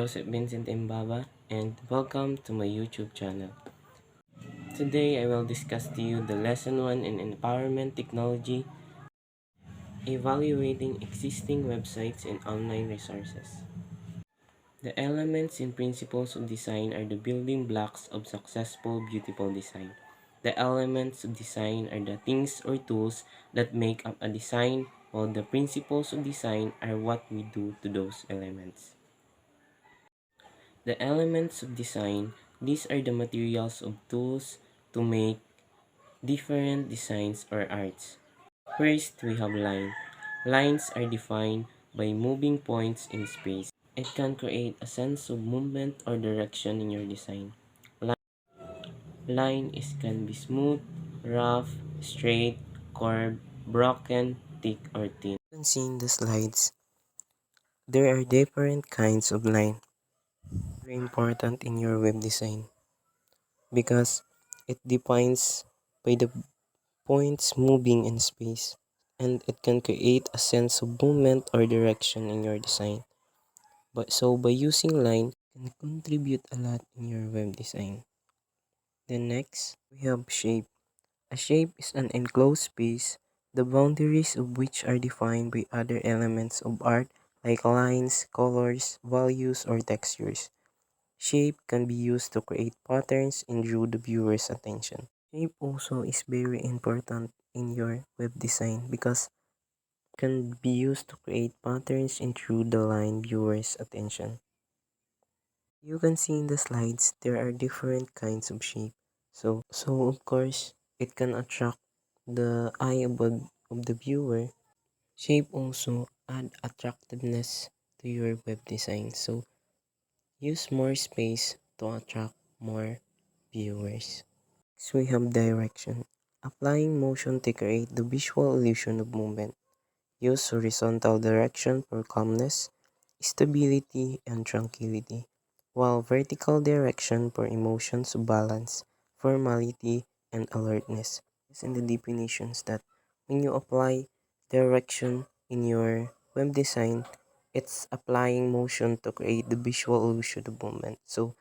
Joseph Vincent Mbaba, and welcome to my YouTube channel. Today I will discuss to you the lesson 1 in empowerment technology, evaluating existing websites and online resources. The elements and principles of design are the building blocks of successful, beautiful design. The elements of design are the things or tools that make up a design, while the principles of design are what we do to those elements. The elements of design, these are the materials of tools to make different designs or arts. First, we have line. Lines are defined by moving points in space. It can create a sense of movement or direction in your design. Line is can be smooth, rough, straight, curved, broken, thick, or thin. You can see in the slides, there are different kinds of line. Very important in your web design because it defines by the points moving in space, and it can create a sense of movement or direction in your design. But so by using line can contribute a lot in your web design. Then next, we have shape. A shape is an enclosed space, the boundaries of which are defined by other elements of art like lines, colors, values, or textures. Shape can be used to create patterns and draw the viewer's attention. Shape also is very important in your web design because it can be used to create patterns and draw the line viewer's attention. You can see in the slides there are different kinds of shape. So of course it can attract the eye of the viewer. Shape also add attractiveness to your web design. So use more space to attract more viewers. So we have direction. Applying motion to create the visual illusion of movement. Use horizontal direction for calmness, stability, and tranquility, while vertical direction for emotions of balance, formality, and alertness. It's in the definitions that when you apply direction in your web design, it's applying motion to create the visual illusion of movement. So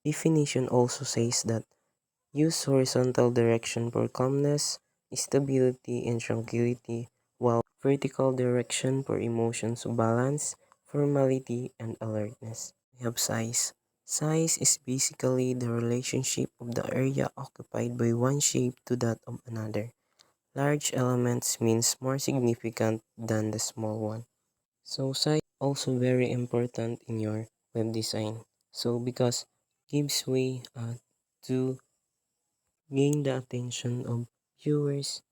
definition also says that use horizontal direction for calmness, stability, and tranquility, while vertical direction for emotions of balance, formality, and alertness. We have size. Size is basically the relationship of the area occupied by one shape to that of another. Large elements means more significant than the small one. So size also very important in your web design. So because gives way to gain the attention of viewers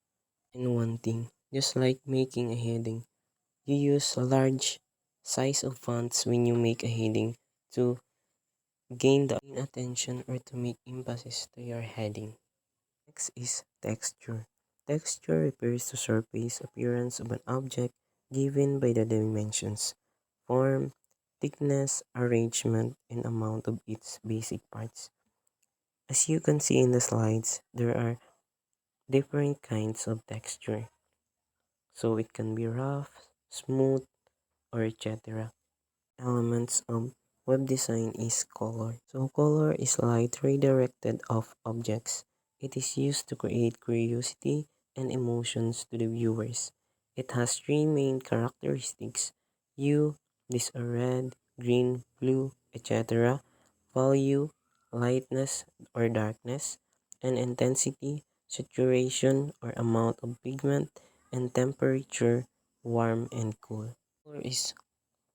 in one thing. Just like making a heading, you use a large size of fonts when you make a heading to gain the attention or to make emphasis to your heading. Next is texture. Texture refers to surface appearance of an object given by the dimensions, form, thickness, arrangement, and amount of its basic parts. As you can see in the slides, there are different kinds of texture. So it can be rough, smooth, or etc. Elements of web design is color. So color is light redirected off objects. It is used to create curiosity and emotions to the viewers. It has three main characteristics. Hue, these are red, green, blue, etc. Value, lightness or darkness, and intensity, saturation or amount of pigment, and temperature, warm and cool. Color is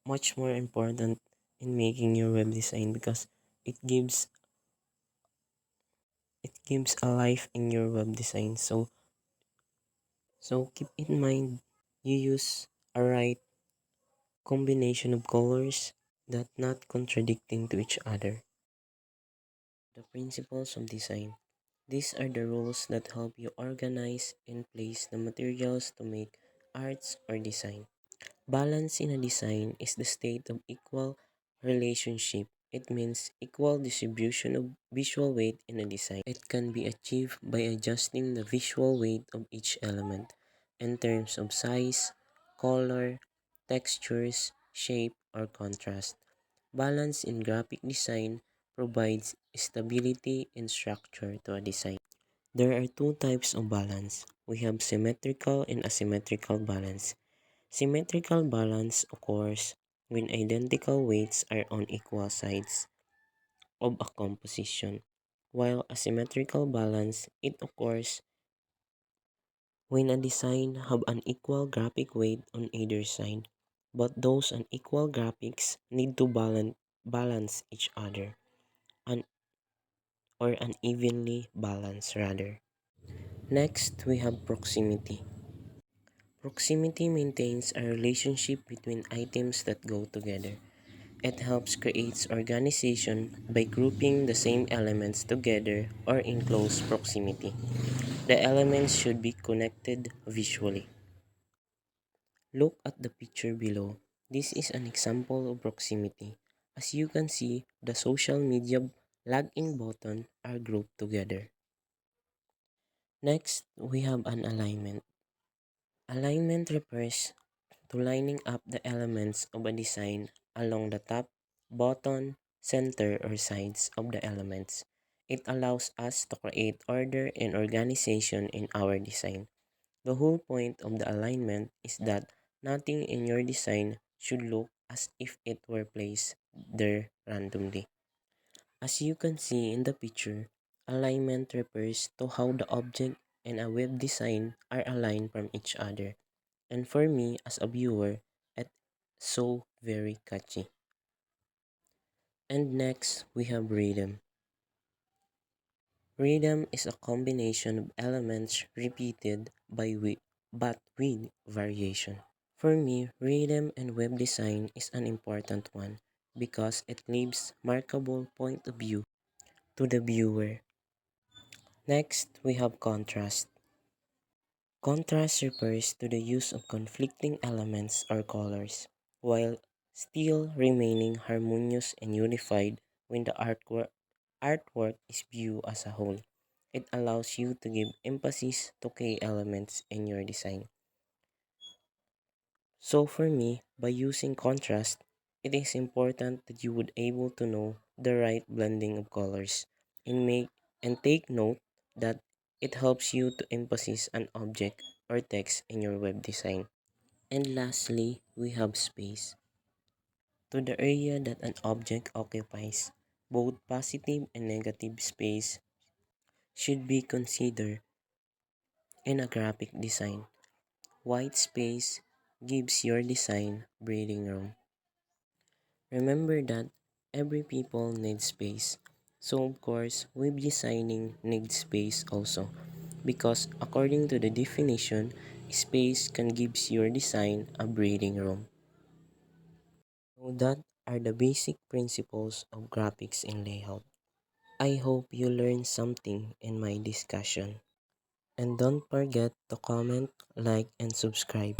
much more important in making your web design because it gives a life in your web design. So keep in mind you use a right combination of colors that not contradicting to each other. The principles of design. These are the rules that help you organize and place the materials to make arts or design. Balance in a design is the state of equal relationship. It means equal distribution of visual weight in a design. It can be achieved by adjusting the visual weight of each element in terms of size, color, textures, shape, or contrast. Balance in graphic design provides stability and structure to a design. There are two types of balance. We have symmetrical and asymmetrical balance. Symmetrical balance occurs when identical weights are on equal sides of a composition, while asymmetrical balance it occurs when a design have an equal graphic weight on either side, but those unequal graphics need to balance each other, un- or unevenly balance rather. Next, we have proximity. Proximity maintains a relationship between items that go together. It helps create organization by grouping the same elements together or in close proximity. The elements should be connected visually. Look at the picture below. This is an example of proximity. As you can see, the social media login button are grouped together. Next, we have an alignment. Alignment refers to lining up the elements of a design along the top, bottom, center, or sides of the elements. It allows us to create order and organization in our design. The whole point of the alignment is that nothing in your design should look as if it were placed there randomly. As you can see in the picture, alignment refers to how the object and a web design are aligned from each other. And for me as a viewer, it's so very catchy. And next, we have rhythm. Rhythm is a combination of elements repeated but with variation. For me, rhythm and web design is an important one because it leaves markable point of view to the viewer. Next, we have contrast. Contrast refers to the use of conflicting elements or colors, while still remaining harmonious and unified when the artwork is viewed as a whole. It allows you to give emphasis to key elements in your design. So for me, by using contrast, it is important that you would able to know the right blending of colors and take note that it helps you to emphasize an object or text in your web design. And lastly, we have space. To the area that an object occupies, both positive and negative space should be considered in a graphic design. White space gives your design breathing room. Remember that every people needs space. So of course, web designing needs space also because according to the definition, space can gives your design a breathing room. So that are the basic principles of graphics and layout. I hope you learned something in my discussion. And don't forget to comment, like, and subscribe.